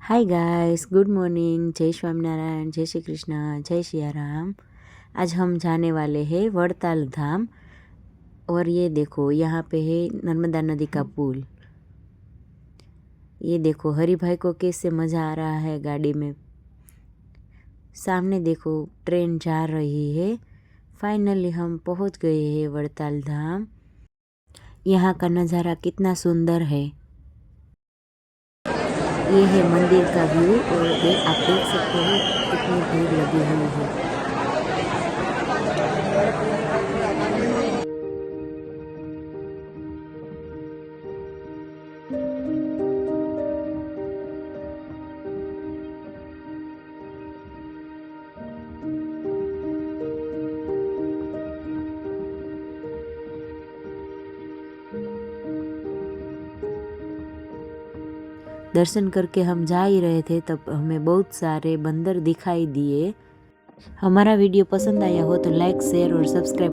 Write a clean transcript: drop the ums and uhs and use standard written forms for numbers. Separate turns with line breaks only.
Hi guys, good morning. जय स्वामीनारायण, जय श्री कृष्ण, जय सिया राम। आज हम जाने वाले हैं वड़ताल धाम। और ये देखो, यहाँ पे है नर्मदा नदी का पुल। ये देखो हरि भाई को कैसे मज़ा आ रहा है गाड़ी में। सामने देखो ट्रेन जा रही है। फाइनली हम पहुँच गए हैं वड़ताल धाम। यहाँ का नज़ारा कितना सुंदर है। ये है मंदिर का व्यू और आप देख सकते हैं कितनी भीड़ लगी हुई है। दर्शन करके हम जा ही रहे थे तब हमें बहुत सारे बंदर दिखाई दिए। हमारा वीडियो पसंद आया हो तो लाइक, शेयर और सब्सक्राइब